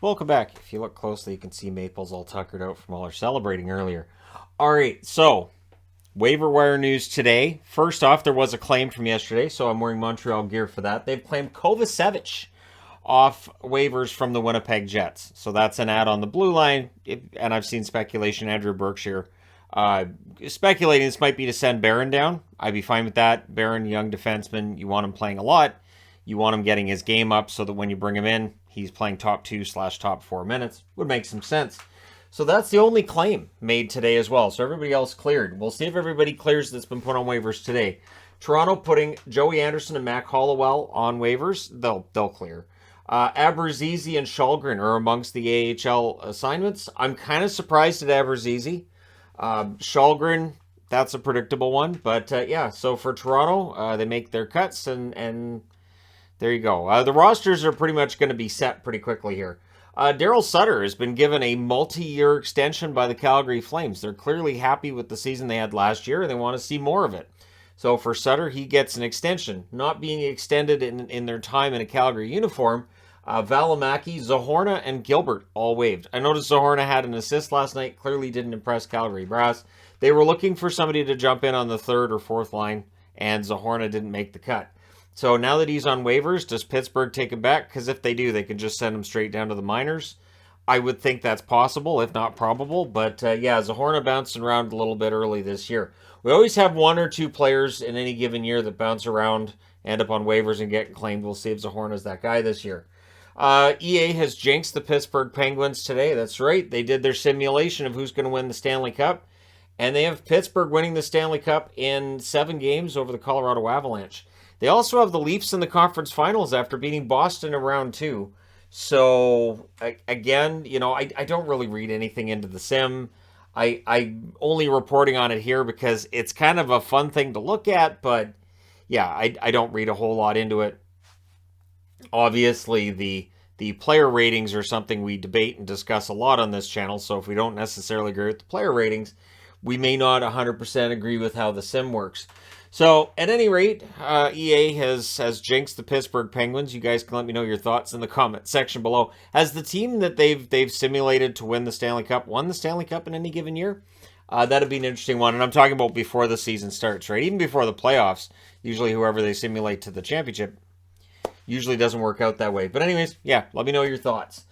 Welcome back. If you look closely, you can see Maple's all tuckered out from all her celebrating earlier. All right, so waiver wire news today. First off, there was a claim from yesterday, so I'm wearing Montreal gear for that. They've claimed Kovacevic off waivers from the Winnipeg Jets. So that's an ad on the blue line, and I've seen speculation, Andrew Berkshire, speculating this might be to send Barron down. I'd be fine with that. Barron, young defenseman, you want him playing a lot. You want him getting his game up so that when you bring him in, he's playing top 2/top 4 minutes. Would make some sense. So that's the only claim made today as well. So everybody else cleared. We'll see if everybody clears that's been put on waivers today. Toronto putting Joey Anderson and Mac Hollowell on waivers. They'll clear. Abruzzese and Shalgren are amongst the AHL assignments. I'm kind of surprised at Abruzzese. Shalgren, that's a predictable one. But yeah, so for Toronto, they make their cuts and there you go. The rosters are pretty much going to be set pretty quickly here. Darryl Sutter has been given a multi-year extension by the Calgary Flames. They're clearly happy with the season they had last year, and they want to see more of it. So for Sutter, he gets an extension. Not being extended in their time in a Calgary uniform, Valimaki, Zohorna, and Gilbert all waived. I noticed Zohorna had an assist last night. Clearly didn't impress Calgary Brass. They were looking for somebody to jump in on the third or fourth line, and Zohorna didn't make the cut. So now that he's on waivers, does Pittsburgh take him back? Because if they do, they can just send him straight down to the minors. I would think that's possible, if not probable. But yeah, Zohorna bouncing around a little bit early this year. We always have one or two players in any given year that bounce around, end up on waivers, and get claimed. We'll see if Zohorna's that guy this year. EA has jinxed the Pittsburgh Penguins today. That's right. They did their simulation of who's going to win the Stanley Cup. And they have Pittsburgh winning the Stanley Cup in 7 games over the Colorado Avalanche. They also have the Leafs in the conference finals after beating Boston in round 2. So, again, you know, I don't really read anything into the sim. I'm only reporting on it here because it's kind of a fun thing to look at. But, yeah, I don't read a whole lot into it. Obviously, the player ratings are something we debate and discuss a lot on this channel. So if we don't necessarily agree with the player ratings, we may not 100% agree with how the sim works. So, at any rate, EA has jinxed the Pittsburgh Penguins. You guys can let me know your thoughts in the comment section below. Has the team that they've simulated to win the Stanley Cup won the Stanley Cup in any given year? That'd be an interesting one. And I'm talking about before the season starts, right? Even before the playoffs, usually whoever they simulate to the championship usually doesn't work out that way. But anyways, yeah, let me know your thoughts.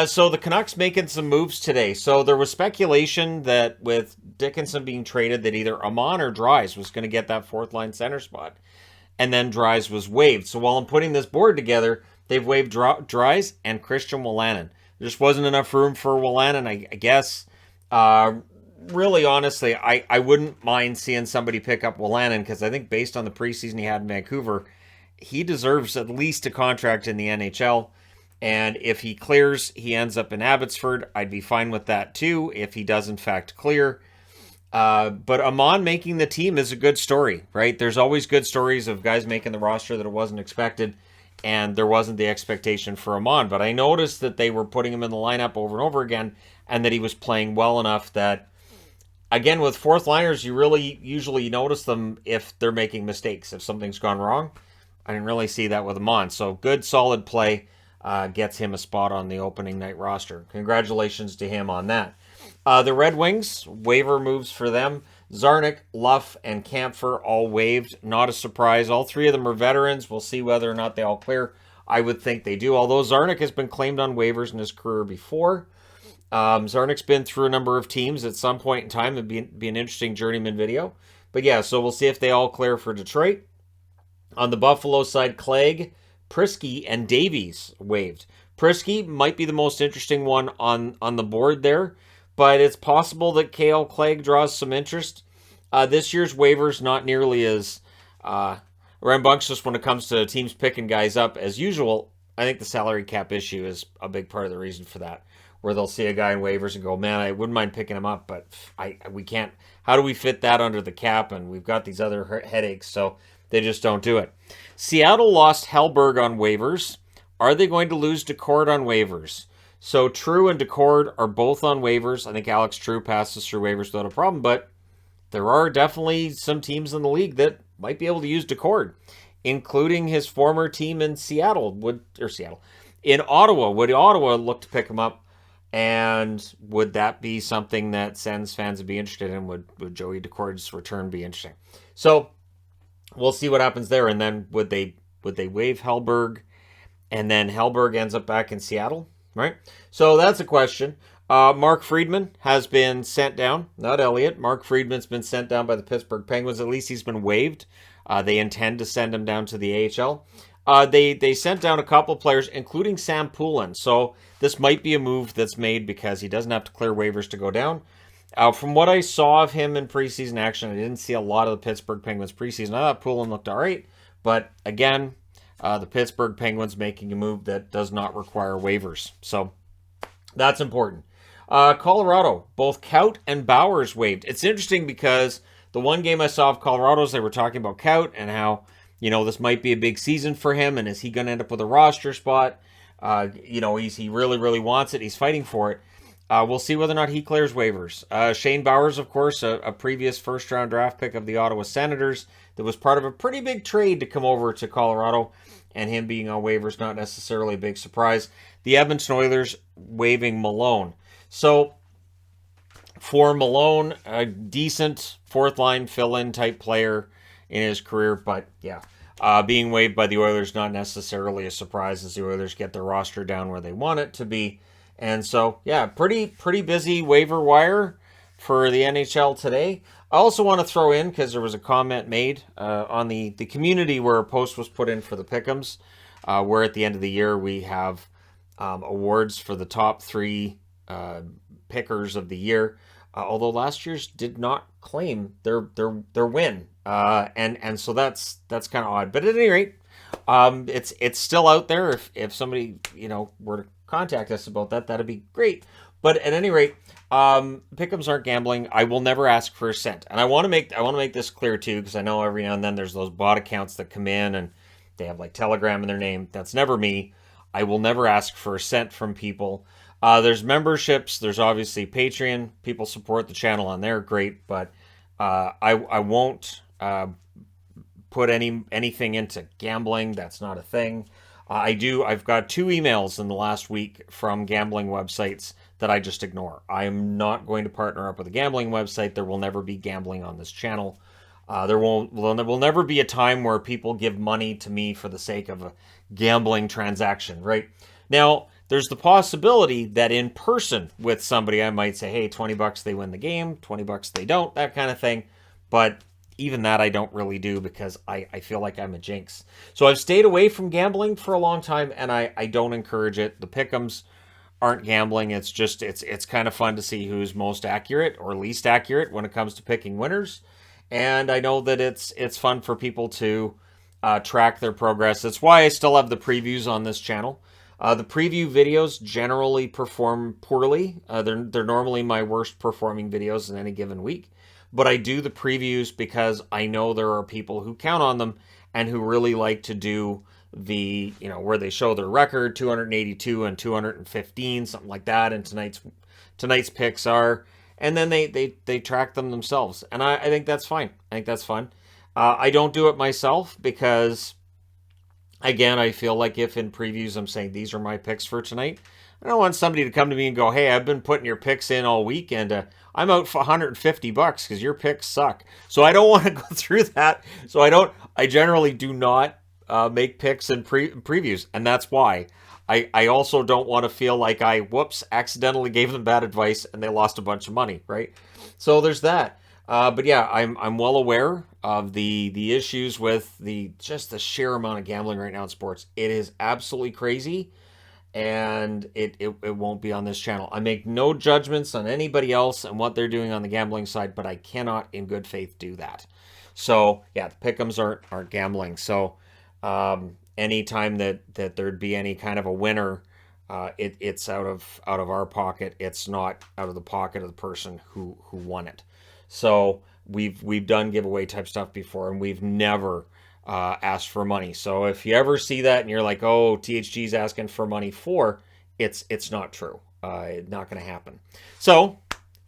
So the Canucks making some moves today. So there was speculation that with Dickinson being traded that either Amon or Dries was going to get that fourth line center spot. And then Dries was waived. So while I'm putting this board together, they've waived Dries and Christian Wolanin. There just wasn't enough room for Wolanin, I guess. Really, honestly, I wouldn't mind seeing somebody pick up Wolanin because I think based on the preseason he had in Vancouver, he deserves at least a contract in the NHL. And if he clears, he ends up in Abbotsford. I'd be fine with that too if he does in fact clear. But Amon making the team is a good story, right? There's always good stories of guys making the roster that it wasn't expected, and there wasn't the expectation for Amon. But I noticed that they were putting him in the lineup over and over again, and that he was playing well enough that, again, with fourth liners, you really usually notice them if they're making mistakes, if something's gone wrong. I didn't really see that with Amon. So good, solid play. Gets him a spot on the opening night roster. Congratulations to him on that. The Red Wings, waiver moves for them. Zarnik, Luff, and Kampfer all waived. Not a surprise. All 3 of them are veterans. We'll see whether or not they all clear. I would think they do, although Zarnik has been claimed on waivers in his career before. Zarnik's been through a number of teams at some point in time. It'd be an interesting journeyman video. But yeah, so we'll see if they all clear for Detroit. On the Buffalo side, Clegg, Prisky, and Davies waived. Prisky might be the most interesting one on the board there, but it's possible that Kale Clegg draws some interest. This year's waivers not nearly as rambunctious when it comes to teams picking guys up as usual. I think the salary cap issue is a big part of the reason for that, where they'll see a guy in waivers and go, man, I wouldn't mind picking him up, but we can't. How do we fit that under the cap? And we've got these other headaches, so they just don't do it. Seattle lost Hellberg on waivers. Are they going to lose Decord on waivers? So True and Decord are both on waivers. I think Alex True passes through waivers without a problem, but there are definitely some teams in the league that might be able to use Decord, including his former team in in Ottawa, would Ottawa look to pick him up? And would that be something that Sens fans would be interested in? Would Joey Dacord's return be interesting? So we'll see what happens there. And then would they waive Hellberg, and then Hellberg ends up back in Seattle, right? So that's a question. Mark Friedman has been sent down, not Elliott. Mark Friedman's been sent down by the Pittsburgh Penguins. At least he's been waived. They intend to send him down to the AHL. They sent down a couple players, including Sam Poulin. So this might be a move that's made because he doesn't have to clear waivers to go down. From what I saw of him in preseason action, I didn't see a lot of the Pittsburgh Penguins preseason. I thought Poulin looked all right. But again, the Pittsburgh Penguins making a move that does not require waivers. So that's important. Colorado, both Kaut and Bowers waived. It's interesting because the one game I saw of Colorado's, they were talking about Kaut and how, this might be a big season for him, and is he going to end up with a roster spot? He really, really wants it. He's fighting for it. We'll see whether or not he clears waivers. Shane Bowers, of course, a previous first-round draft pick of the Ottawa Senators that was part of a pretty big trade to come over to Colorado, and him being on waivers, not necessarily a big surprise. The Edmonton Oilers waiving Malone. So for Malone, a decent fourth-line fill-in type player in his career, but yeah, being waived by the Oilers, not necessarily a surprise as the Oilers get their roster down where they want it to be. And so, yeah, pretty busy waiver wire for the NHL today. I also want to throw in, because there was a comment made on the community where a post was put in for the Pick'ems, where at the end of the year we have awards for the top 3 pickers of the year. Although last year's did not claim their win, and so that's kind of odd. But at any rate, it's still out there. If somebody were to contact us about that, that'd be great. But at any rate, pick'ems aren't gambling. I will never ask for a cent, and I want to make this clear too, because I know every now and then there's those bot accounts that come in and they have like Telegram in their name. That's never me. I will never ask for a cent from people. There's memberships. There's obviously Patreon. People support the channel on there. Great. But I won't put anything into gambling. That's not a thing. I've got 2 emails in the last week from gambling websites that I just ignore. I am not going to partner up with a gambling website. There will never be gambling on this channel. There will never be a time where people give money to me for the sake of a gambling transaction, right? Now, there's the possibility that in person with somebody, I might say, hey, $20 they win the game, $20 they don't, that kind of thing. But even that I don't really do because I feel like I'm a jinx. So I've stayed away from gambling for a long time, and I don't encourage it. The pick'ems aren't gambling. It's just, it's kind of fun to see who's most accurate or least accurate when it comes to picking winners. And I know that it's fun for people to track their progress. That's why I still have the previews on this channel. The preview videos generally perform poorly. They're normally my worst performing videos in any given week. But I do the previews because I know there are people who count on them and who really like to do the, where they show their record, 282 and 215, something like that. And tonight's picks are, and then they track them themselves. And I think that's fine. I think that's fun. I don't do it myself because, again, I feel like if in previews I'm saying these are my picks for tonight, I don't want somebody to come to me and go, hey, I've been putting your picks in all week and I'm out for $150 because your picks suck. So I don't want to go through that. So I generally do not make picks in previews. And that's why. I also don't want to feel like I, accidentally gave them bad advice and they lost a bunch of money, right? So there's that. But yeah, I'm well aware of the issues with just the sheer amount of gambling right now in sports. It is absolutely crazy, and it won't be on this channel. I make no judgments on anybody else and what they're doing on the gambling side, but I cannot in good faith do that. So yeah, the pick'ems aren't gambling. So anytime that there'd be any kind of a winner, it's out of our pocket. It's not out of the pocket of the person who won it. So we've done giveaway type stuff before, and we've never asked for money. So if you ever see that and you're like, oh, THG's asking for money it's not true. Not going to happen. So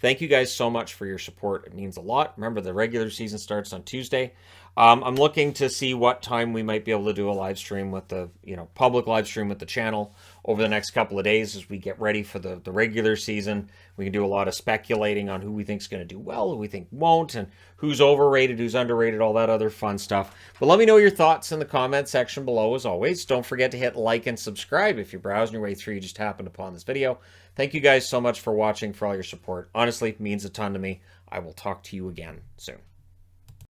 thank you guys so much for your support. It means a lot. Remember, the regular season starts on Tuesday. I'm looking to see what time we might be able to do a live stream with the, public live stream with the channel over the next couple of days as we get ready for the regular season. We can do a lot of speculating on who we think is going to do well, who we think won't, and who's overrated, who's underrated, all that other fun stuff. But let me know your thoughts in the comment section below, as always. Don't forget to hit like and subscribe if you're browsing your way through, you just happened upon this video. Thank you guys so much for watching, for all your support. Honestly, it means a ton to me. I will talk to you again soon.